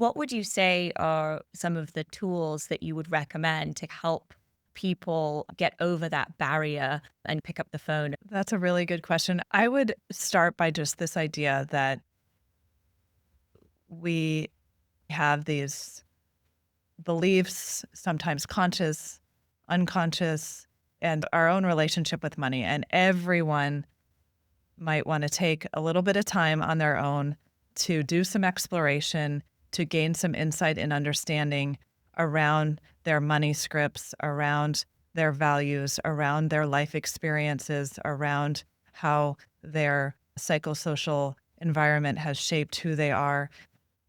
What would you say are some of the tools that you would recommend to help people get over that barrier and pick up the phone? That's a really good question. I would start by just this idea that we have these beliefs, sometimes conscious, unconscious, and our own relationship with money. And everyone might want to take a little bit of time on their own to do some exploration, to gain some insight and understanding around their money scripts, around their values, around their life experiences, around how their psychosocial environment has shaped who they are,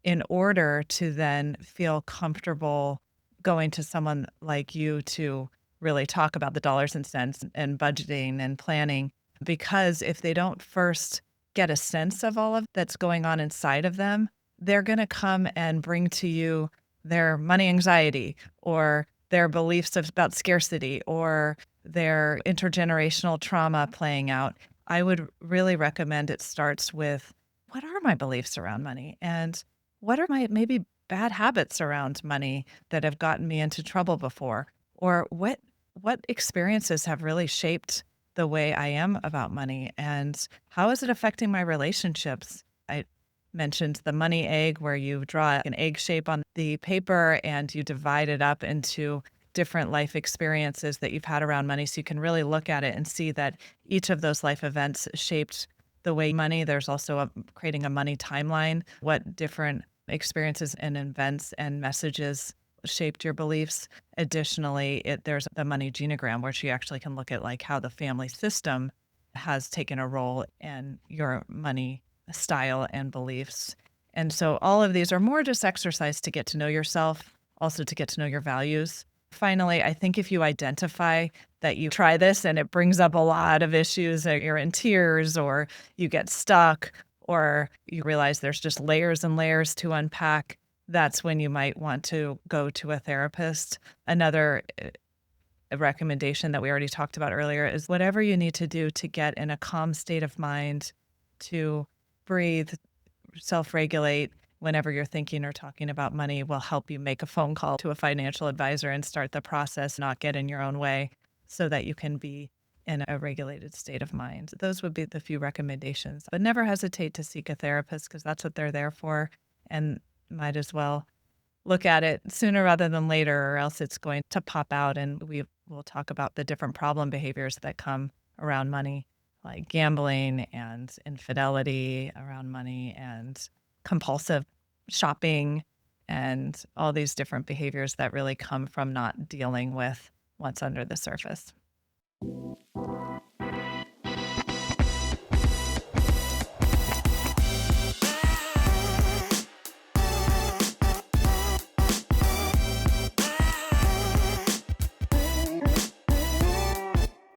in order to then feel comfortable going to someone like you to really talk about the dollars and cents and budgeting and planning. Because if they don't first get a sense of all of that's going on inside of them, they're going to come and bring to you their money anxiety or their beliefs about scarcity or their intergenerational trauma playing out. I would really recommend it starts with, what are my beliefs around money? And what are my maybe bad habits around money that have gotten me into trouble before? Or what experiences have really shaped the way I am about money, and how is it affecting my relationships? I mentioned the money egg, where you draw an egg shape on the paper and you divide it up into different life experiences that you've had around money. So you can really look at it and see that each of those life events shaped the way money. There's also creating a money timeline, what different experiences and events and messages shaped your beliefs. Additionally, there's the money genogram, where you actually can look at like how the family system has taken a role in your money style and beliefs. And so all of these are more just exercise to get to know yourself, also to get to know your values. Finally, I think if you identify that you try this and it brings up a lot of issues, that you're in tears or you get stuck or you realize there's just layers and layers to unpack, that's when you might want to go to a therapist. Another recommendation that we already talked about earlier is whatever you need to do to get in a calm state of mind, to breathe, self regulate whenever you're thinking or talking about money will help you make a phone call to a financial advisor and start the process, not get in your own way, so that you can be in a regulated state of mind. Those would be the few recommendations. But never hesitate to seek a therapist, because that's what they're there for. And might as well look at it sooner rather than later, or else it's going to pop out. And we will talk about the different problem behaviors that come around money, like gambling and infidelity around money and compulsive shopping and all these different behaviors that really come from not dealing with what's under the surface.